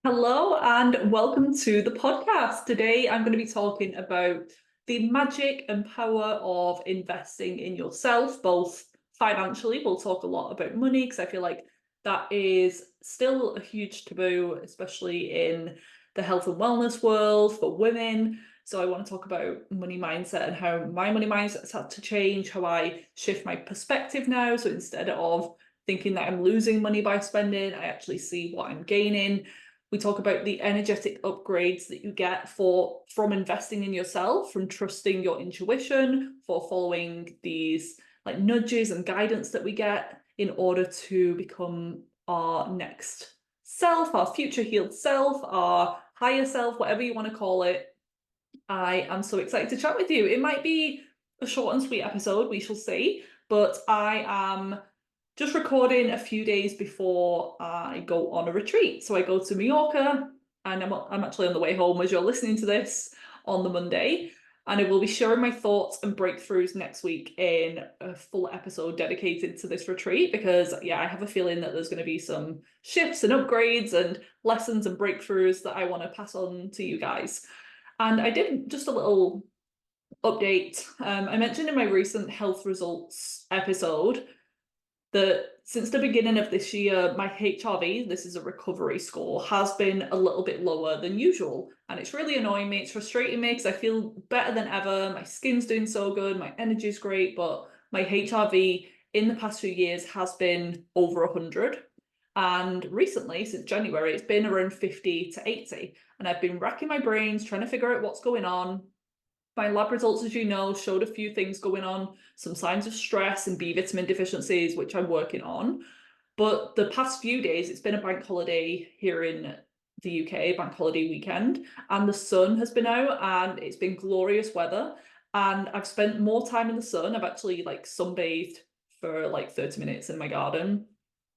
Hello and welcome to the podcast. Today I'm going to be talking about the magic and power of investing in yourself, both financially. We'll talk a lot about money because I feel like that is still a huge taboo, especially in the health and wellness world for women. So I want to talk about money mindset and how my money mindset's had to change, how I shift my perspective now. So instead of thinking that I'm losing money by spending, I actually see what I'm gaining. We talk about the energetic upgrades that you get from investing in yourself, from trusting your intuition, for following these like nudges and guidance that we get in order to become our next self, our future healed self, our higher self, whatever you want to call it. I am so excited to chat with you. It might be a short and sweet episode, we shall see, but I am just recording a few days before I go on a retreat. So I go to Mallorca and I'm actually on the way home as you're listening to this on the Monday. And I will be sharing my thoughts and breakthroughs next week in a full episode dedicated to this retreat because, yeah, I have a feeling that there's going to be some shifts and upgrades and lessons and breakthroughs that I want to pass on to you guys. And I did just a little update. I mentioned in my recent health results episode that since the beginning of this year, my HRV, this is a recovery score, has been a little bit lower than usual. And it's really annoying me. It's frustrating me because I feel better than ever. My skin's doing so good. My energy's great. But my HRV in the past few years has been over 100. And recently, since January, it's been around 50 to 80. And I've been racking my brains trying to figure out what's going on. My lab results, as you know, showed a few things going on, some signs of stress and B vitamin deficiencies, which I'm working on. But the past few days, it's been a bank holiday here in the UK, bank holiday weekend, and the sun has been out and it's been glorious weather. And I've spent more time in the sun. I've actually like sunbathed for like 30 minutes in my garden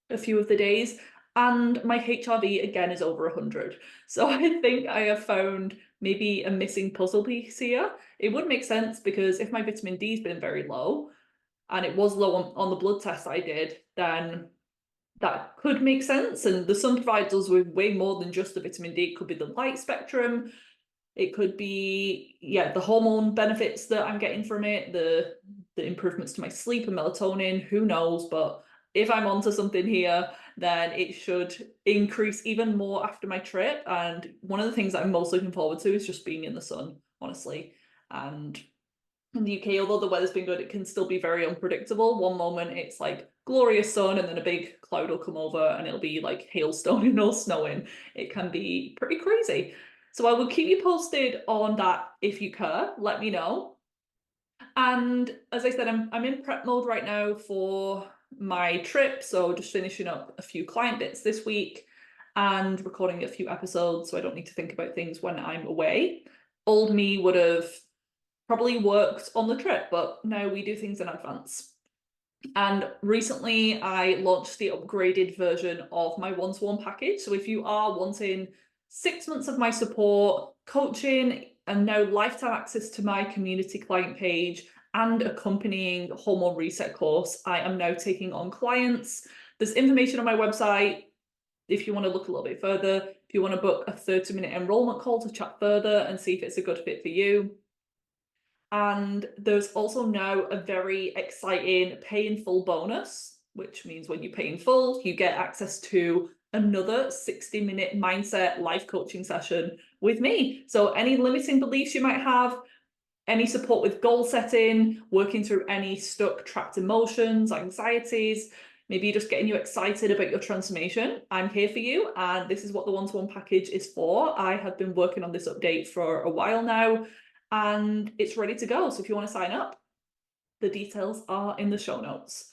a few of the days. And my HRV again is over 100. So I think I have found maybe a missing puzzle piece here. It would make sense because if my vitamin D's been very low and it was low on the blood test I did, then that could make sense. And the sun provides us with way more than just the vitamin D. It could be the light spectrum. It could be, yeah, the hormone benefits that I'm getting from it, the improvements to my sleep and melatonin, who knows? But if I'm onto something here, then it should increase even more after my trip. And one of the things that I'm most looking forward to is just being in the sun, honestly. And in the UK, although the weather's been good, it can still be very unpredictable. One moment it's like glorious sun, and then a big cloud will come over and it'll be like hailstoning or snowing. It can be pretty crazy. So I will keep you posted on that if you care. Let me know. And as I said, I'm in prep mode right now for my trip. So just finishing up a few client bits this week and recording a few episodes so I don't need to think about things when I'm away. Old me would have probably worked on the trip, but now we do things in advance. And recently I launched the upgraded version of my one-to-one package. So if you are wanting 6 months of my support, coaching, and now lifetime access to my community client page and accompanying hormone reset course, I am now taking on clients. There's information on my website if you want to look a little bit further, if you want to book a 30-minute enrollment call to chat further and see if it's a good fit for you. And there's also now a very exciting pay in full bonus, which means when you pay in full, you get access to another 60-minute mindset life coaching session with me. So any limiting beliefs you might have, any support with goal setting, working through any stuck, trapped emotions, anxieties, maybe just getting you excited about your transformation, I'm here for you. And this is what the one-to-one package is for. I have been working on this update for a while now, and it's ready to go. So if you want to sign up, the details are in the show notes.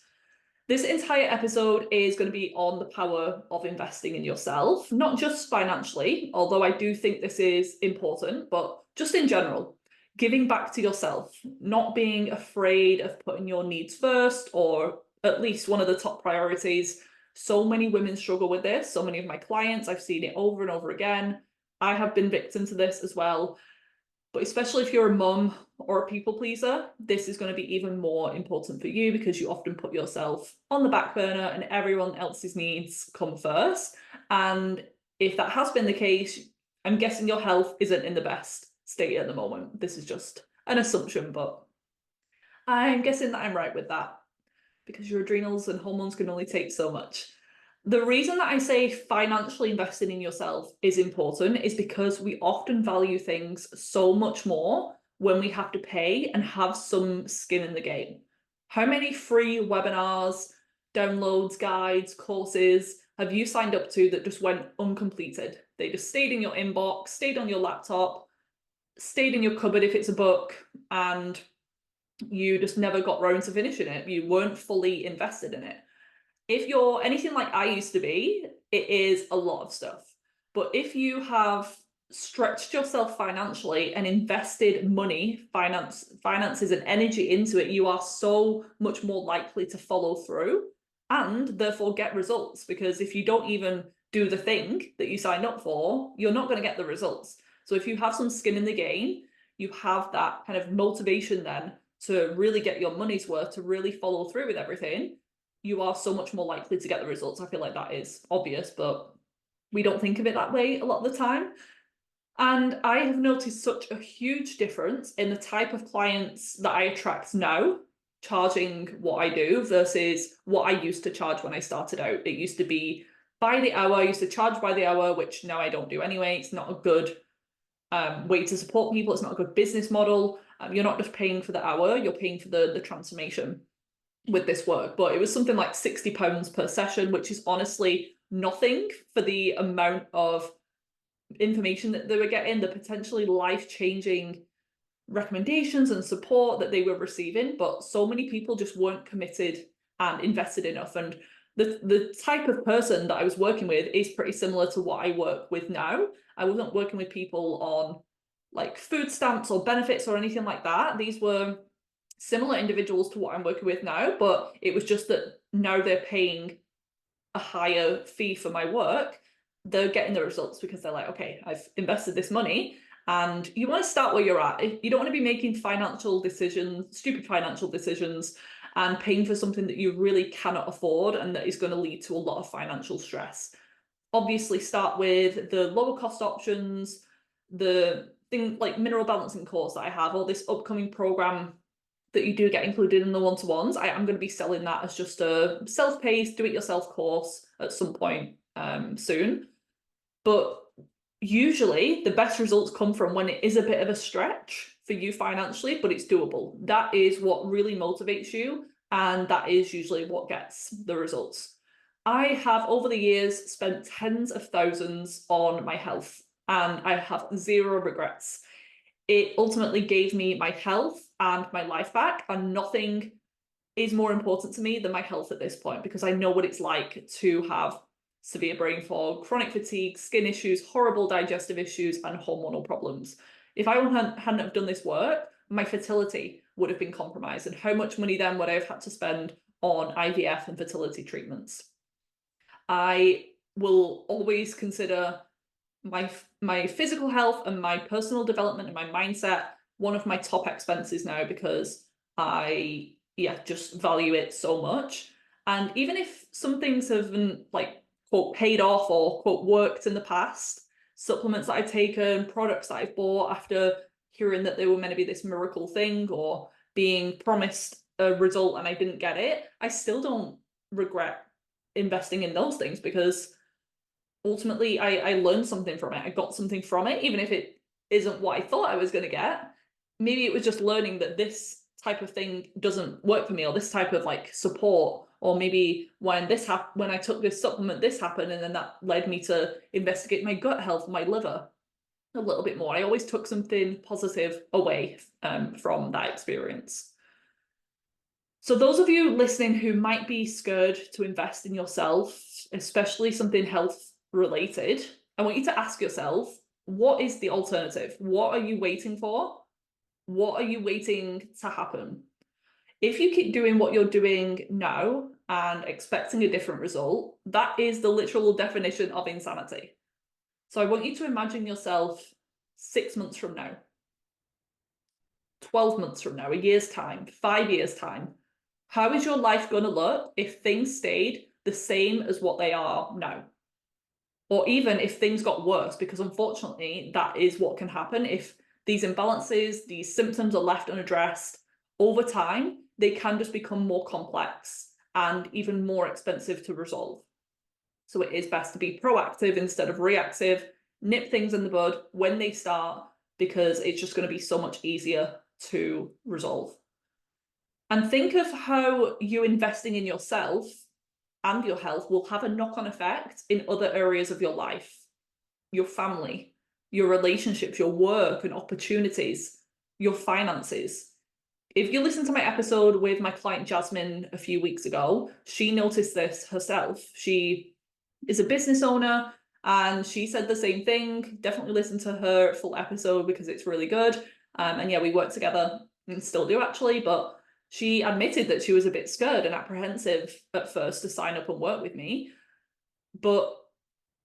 This entire episode is going to be on the power of investing in yourself, not just financially, although I do think this is important, but just in general, giving back to yourself, not being afraid of putting your needs first, or at least one of the top priorities. So many women struggle with this. So many of my clients, I've seen it over and over again. I have been victim to this as well. But especially if you're a mum or a people pleaser, this is going to be even more important for you because you often put yourself on the back burner and everyone else's needs come first. And If that has been the case, I'm guessing your health isn't in the best state at the moment. This is just an assumption, but I'm guessing that I'm right with that because your adrenals and hormones can only take so much. The reason that I say financially investing in yourself is important is because we often value things so much more when we have to pay and have some skin in the game. How many free webinars, downloads, guides, courses have you signed up to that just went uncompleted? They just stayed in your inbox, stayed on your laptop, stayed in your cupboard if it's a book, and you just never got round to finishing it. You weren't fully invested in it. If you're anything like I used to be, it is a lot of stuff. But if you have stretched yourself financially and invested money, finances and energy into it, you are so much more likely to follow through and therefore get results. Because if you don't even do the thing that you signed up for, you're not going to get the results. So if you have some skin in the game, you have that kind of motivation then to really get your money's worth, to really follow through with everything, you are so much more likely to get the results. I feel like that is obvious, but we don't think of it that way a lot of the time. And I have noticed such a huge difference in the type of clients that I attract now, charging what I do versus what I used to charge when I started out. It used to be by the hour. I used to charge by the hour, which now I don't do anyway. It's not a good way to support people. It's not a good business model. You're not just paying for the hour, you're paying for the transformation with this work. But it was something like £60 per session, which is honestly nothing for the amount of information that they were getting, the potentially life-changing recommendations and support that they were receiving. But so many people just weren't committed and invested enough. And the type of person that I was working with is pretty similar to what I work with now. I wasn't working with people on like food stamps or benefits or anything like that. These were similar individuals to what I'm working with now, but it was just that now they're paying a higher fee for my work. They're getting the results because they're like, okay, I've invested this money. And you want to start where you're at. You don't want to be making financial decisions, stupid financial decisions, and paying for something that you really cannot afford and that is going to lead to a lot of financial stress. Obviously, start with the lower cost options, the thing like mineral balancing course that I have, or this upcoming program that you do get included in the one-to-ones. I'm going to be selling that as just a self-paced, do-it-yourself course at some point soon. But usually the best results come from when it is a bit of a stretch for you financially, but it's doable. That is what really motivates you, and that is usually what gets the results. I have over the years spent tens of thousands on my health, and I have zero regrets. It ultimately gave me my health and my life back, and nothing is more important to me than my health at this point, because I know what it's like to have severe brain fog, chronic fatigue, skin issues, horrible digestive issues, and hormonal problems. If I hadn't have done this work, my fertility would have been compromised. And how much money then would I have had to spend on IVF and fertility treatments? I will always consider my physical health and my personal development and my mindset one of my top expenses now, because I just value it so much. And even if some things haven't like quote paid off or quote worked in the past, supplements that I've taken, products that I've bought after hearing that they were meant to be this miracle thing or being promised a result and I didn't get it, I still don't regret investing in those things, because ultimately I learned something from it. I got something from it, even if it isn't what I thought I was going to get. Maybe it was just learning that this type of thing doesn't work for me, or this type of like support, or maybe when I took this supplement, this happened, and then that led me to investigate my gut health, my liver a little bit more. I always took something positive away from that experience. So those of you listening who might be scared to invest in yourself, especially something health related, I want you to ask yourself, what is the alternative? What are you waiting for? What are you waiting to happen? If you keep doing what you're doing now and expecting a different result, that is the literal definition of insanity. So I want you to imagine yourself 6 months from now, 12 months from now, a year's time, 5 years' time. How is your life going to look if things stayed the same as what they are now? or even if things got worse, because unfortunately that is what can happen if these imbalances, these symptoms are left unaddressed over time, they can just become more complex and even more expensive to resolve. So it is best to be proactive instead of reactive, nip things in the bud when they start, because it's just going to be so much easier to resolve. And think of how you investing in yourself and your health will have a knock-on effect in other areas of your life, your family, your relationships, your work and opportunities, your finances. If you listen to my episode with my client Jasmine a few weeks ago, she noticed this herself. She is a business owner and she said the same thing. Definitely listen to her full episode because it's really good. And yeah, we work together and still do actually, but she admitted that she was a bit scared and apprehensive at first to sign up and work with me. But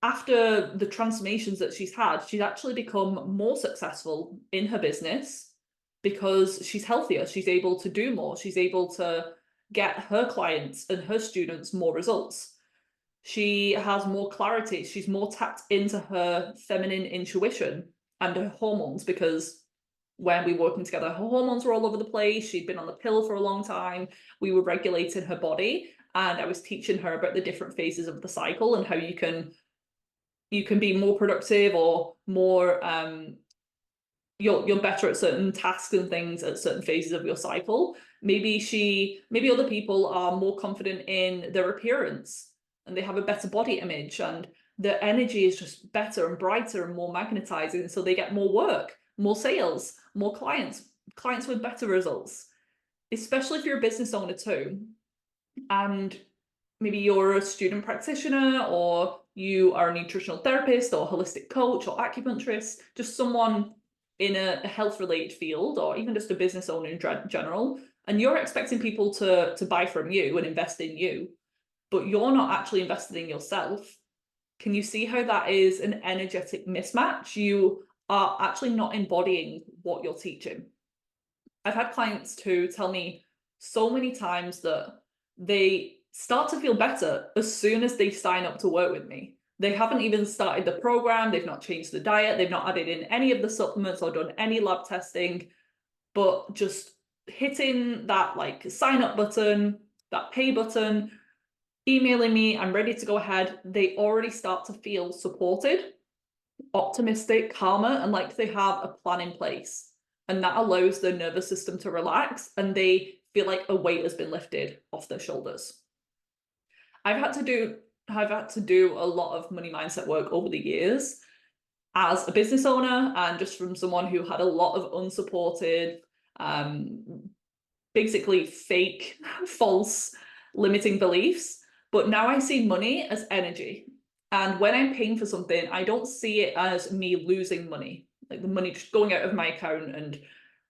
after the transformations that she's had, she's actually become more successful in her business because she's healthier. She's able to do more. She's able to get her clients and her students more results. She has more clarity. She's more tapped into her feminine intuition and her hormones, because when we were working together, her hormones were all over the place. She'd been on the pill for a long time. We were regulating her body, and I was teaching her about the different phases of the cycle and how you can be more productive or more you're better at certain tasks and things at certain phases of your cycle. Maybe other people are more confident in their appearance and they have a better body image and their energy is just better and brighter and more magnetizing, so they get more work, more sales, more clients with better results, especially if you're a business owner too. And maybe you're a student practitioner, or you are a nutritional therapist or holistic coach or acupuncturist, just someone in a health related field, or even just a business owner in general, and you're expecting people to buy from you and invest in you, but you're not actually invested in yourself. Can you see how that is an energetic mismatch? You are actually not embodying what you're teaching. I've had clients who tell me so many times that they start to feel better as soon as they sign up to work with me. They haven't even started the program, they've not changed the diet, they've not added in any of the supplements or done any lab testing, but just hitting that like sign up button, that pay button, emailing me, I'm ready to go ahead, they already start to feel supported, optimistic, calmer, and like they have a plan in place. And that allows their nervous system to relax and they feel like a weight has been lifted off their shoulders. I've had to do a lot of money mindset work over the years as a business owner, and just from someone who had a lot of unsupported, basically fake, false, limiting beliefs. But now I see money as energy. And when I'm paying for something, I don't see it as me losing money, like the money just going out of my account and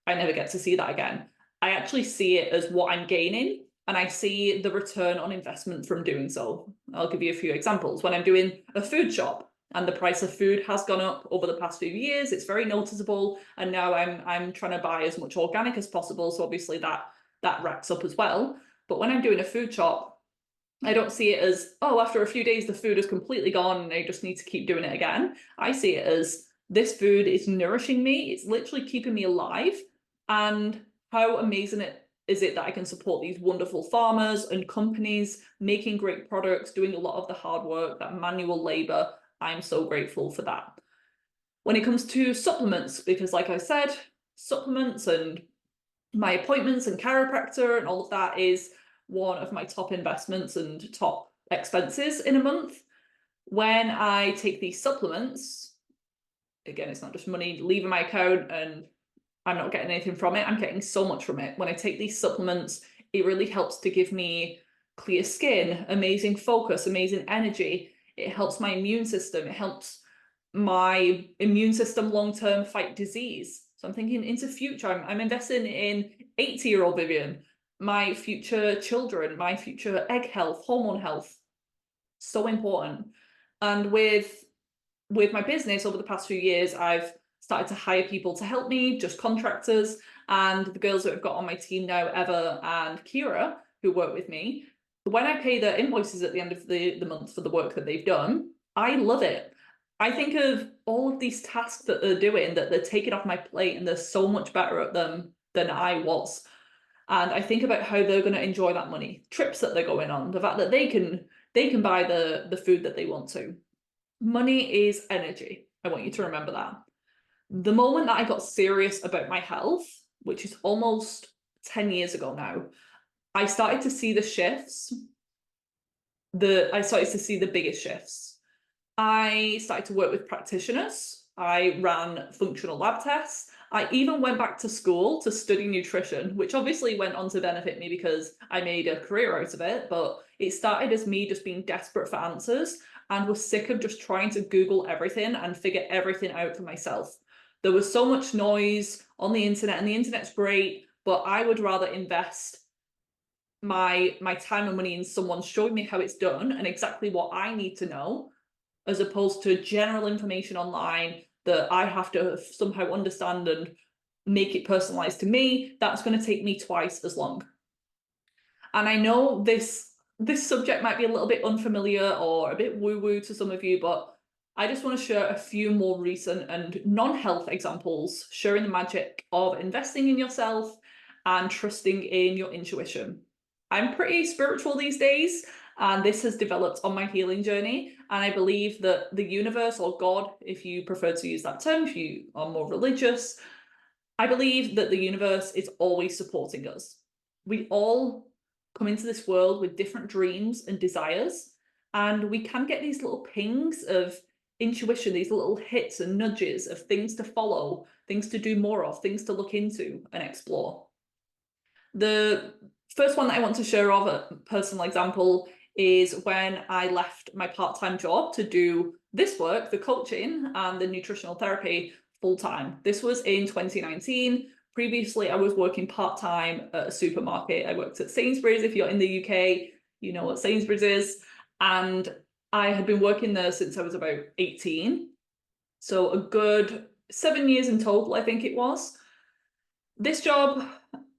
I never get to see that again. I actually see it as what I'm gaining, and I see the return on investment from doing so. I'll give you a few examples. When I'm doing a food shop and the price of food has gone up over the past few years, it's very noticeable. And now I'm trying to buy as much organic as possible. So obviously that racks up as well. But when I'm doing a food shop, I don't see it as, oh, after a few days, the food is completely gone and I just need to keep doing it again. I see it as, this food is nourishing me. It's literally keeping me alive. And how amazing is it that I can support these wonderful farmers and companies making great products, doing a lot of the hard work, that manual labor. I'm so grateful for that. When it comes to supplements, because like I said, supplements and my appointments and chiropractor and all of that is one of my top investments and top expenses in a month. When I take these supplements, again, it's not just money leaving my account and I'm not getting anything from it. I'm getting so much from it. When I take these supplements, it really helps to give me clear skin, amazing focus, amazing energy. It helps my immune system. It helps my immune system long-term fight disease. So I'm thinking into future, I'm investing in 80-year-old Vivian, my future children, my future egg health, hormone health. So important. And with my business over the past few years, I've started to hire people to help me, just contractors, and the girls that I've got on my team now, Eva and Kira, who work with me, when I pay their invoices at the end of the month for the work that they've done, I love it. I think of all of these tasks that they're doing, that they're taking off my plate, and they're so much better at them than I was. And I think about how they're going to enjoy that money, trips that they're going on, the fact that they can buy the food that they want to. Money is energy. I want you to remember that. The moment that I got serious about my health, which is almost 10 years ago now, I started to see the shifts. I started to see the biggest shifts. I started to work with practitioners. I ran functional lab tests. I even went back to school to study nutrition, which obviously went on to benefit me because I made a career out of it. But it started as me just being desperate for answers and was sick of just trying to Google everything and figure everything out for myself. There was so much noise on the internet, and the internet's great, but I would rather invest my time and money in someone showing me how it's done and exactly what I need to know, as opposed to general information online that I have to somehow understand and make it personalized to me. That's going to take me twice as long. And I know this subject might be a little bit unfamiliar or a bit woo-woo to some of you, but I just want to share a few more recent and non-health examples sharing the magic of investing in yourself and trusting in your intuition. I'm pretty spiritual these days, and this has developed on my healing journey. And I believe that the universe, or God, if you prefer to use that term, if you are more religious, I believe that the universe is always supporting us. We all come into this world with different dreams and desires, and we can get these little pings of intuition, these little hits and nudges of things to follow, things to do more of, things to look into and explore. The first one that I want to share of a personal example is when I left my part-time job to do this work, the coaching and the nutritional therapy, full-time. This was in 2019. Previously, I was working part-time at a supermarket. I worked at Sainsbury's. If you're in the UK, you know what Sainsbury's is. And I had been working there since I was about 18. So a good 7 years in total, I think it was. This job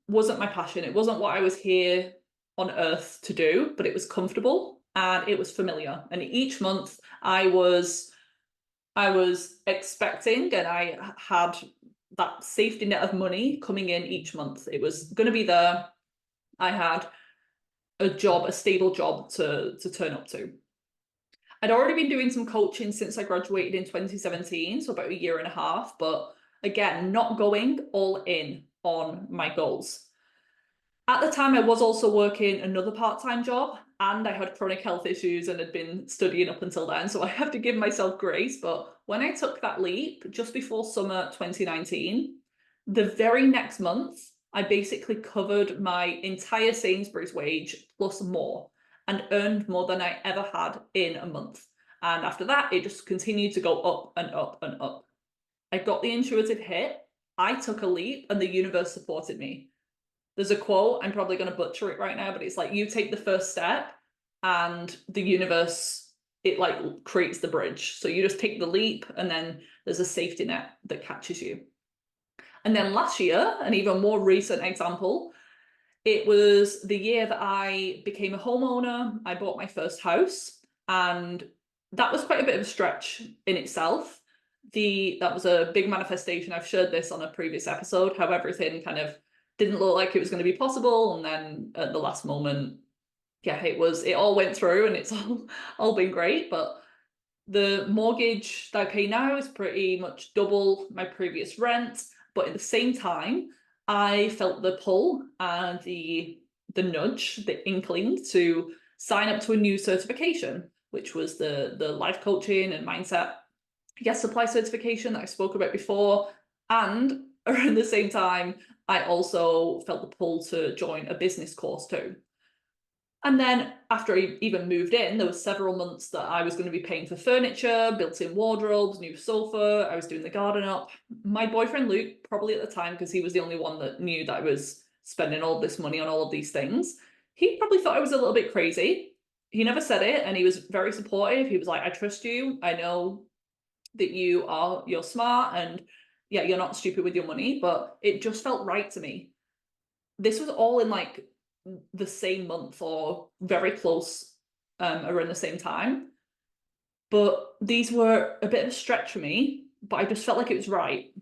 wasn't my passion. It wasn't what I was here on earth to do, but it was comfortable and it was familiar. And each month I was expecting, and I had that safety net of money coming in each month. It was going to be there. I had a job, a stable job to turn up to. I'd already been doing some coaching since I graduated in 2017, so about a year and a half, but again, not going all in on my goals. At the time, I was also working another part-time job, and I had chronic health issues and had been studying up until then, so I have to give myself grace. But when I took that leap just before summer 2019, the very next month, I basically covered my entire Sainsbury's wage plus more, and earned more than I ever had in a month. And after that, it just continued to go up and up and up. I got the intuitive hit, I took a leap, and the universe supported me. There's a quote, I'm probably going to butcher it right now, but it's like, you take the first step and the universe, it like creates the bridge. So you just take the leap and then there's a safety net that catches you. And then last year, an even more recent example, it was the year that I became a homeowner. I bought my first house, and that was quite a bit of a stretch in itself. That was a big manifestation. I've shared this on a previous episode, how everything kind of didn't look like it was going to be possible, and then at the last moment, yeah, it all went through, and it's all been great. But the mortgage that I pay now is pretty much double my previous rent, but at the same time, I felt the pull and the nudge, the inkling to sign up to a new certification, which was the life coaching and mindset supply certification that I spoke about before. And around the same time, I also felt the pull to join a business course too. And then after I even moved in, there were several months that I was going to be paying for furniture, built-in wardrobes, new sofa. I was doing the garden up. My boyfriend Luke, probably at the time, because he was the only one that knew that I was spending all this money on all of these things, he probably thought I was a little bit crazy. He never said it, and he was very supportive. He was like, I trust you. I know that you're smart, and yeah, you're not stupid with your money, but it just felt right to me. This was all in like the same month or very close, around the same time. But these were a bit of a stretch for me, but I just felt like it was right.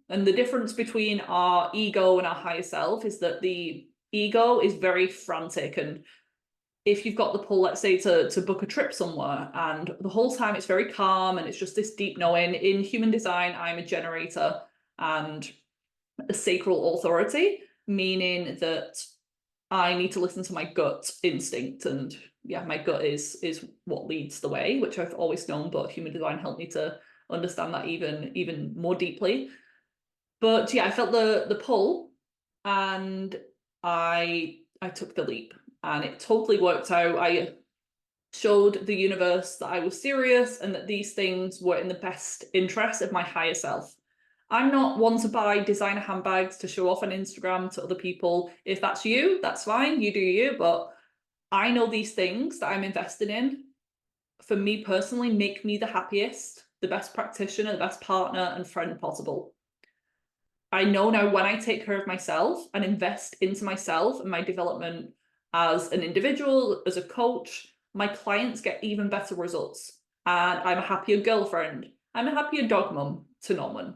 And the difference between our ego and our higher self is that the ego is very frantic. And if you've got the pull, let's say, to book a trip somewhere, and the whole time it's very calm and it's just this deep knowing. In human design, I'm a generator and a sacral authority, meaning that I need to listen to my gut instinct. And yeah, my gut is what leads the way, which I've always known, but human design helped me to understand that even more deeply. But yeah, I felt the pull, and I took the leap, and it totally worked out. I showed the universe that I was serious and that these things were in the best interest of my higher self. I'm not one to buy designer handbags to show off on Instagram to other people. If that's you, that's fine, you do you. But I know these things that I'm invested in, for me personally, make me the happiest, the best practitioner, the best partner and friend possible. I know now when I take care of myself and invest into myself and my development as an individual, as a coach, my clients get even better results. And I'm a happier girlfriend. I'm a happier dog mum to Norman.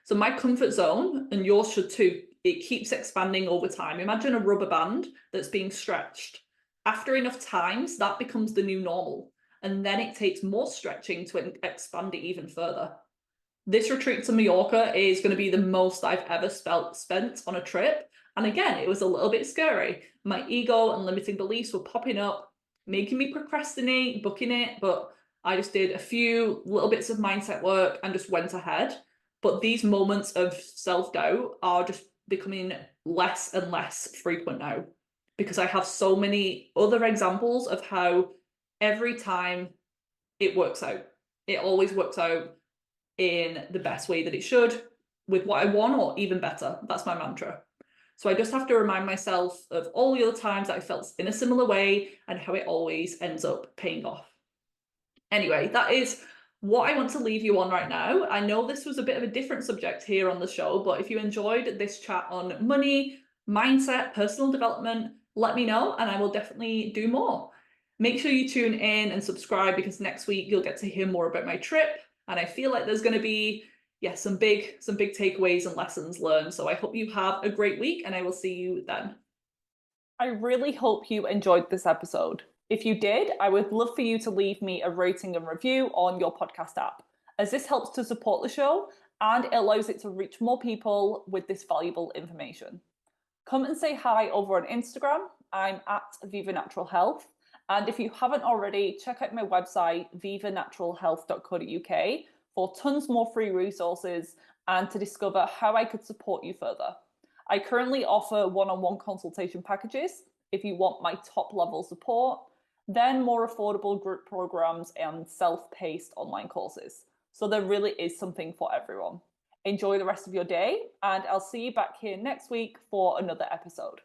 So my comfort zone, and yours should too, it keeps expanding over time. Imagine a rubber band that's being stretched. After enough times, that becomes the new normal. And then it takes more stretching to expand it even further. This retreat to Mallorca is going to be the most I've ever spent on a trip. And again, it was a little bit scary. My ego and limiting beliefs were popping up, making me procrastinate booking it. But I just did a few little bits of mindset work and just went ahead. But these moments of self-doubt are just becoming less and less frequent now, because I have so many other examples of how every time it works out. It always works out in the best way that it should, with what I want, or even better. That's my mantra. So I just have to remind myself of all the other times that I felt in a similar way and how it always ends up paying off. Anyway, that is what I want to leave you on right now. I know this was a bit of a different subject here on the show, but if you enjoyed this chat on money, mindset, personal development, let me know and I will definitely do more. Make sure you tune in and subscribe, because next week you'll get to hear more about my trip. And I feel like there's going to be, some big takeaways and lessons learned. So I hope you have a great week and I will see you then. I really hope you enjoyed this episode. If you did, I would love for you to leave me a rating and review on your podcast app, as this helps to support the show and it allows it to reach more people with this valuable information. Come and say hi over on Instagram. I'm at Viva Natural Health. And if you haven't already, check out my website, vivanaturalhealth.co.uk, for tons more free resources and to discover how I could support you further. I currently offer one-on-one consultation packages if you want my top level support, then more affordable group programs and self-paced online courses. So there really is something for everyone. Enjoy the rest of your day, and I'll see you back here next week for another episode.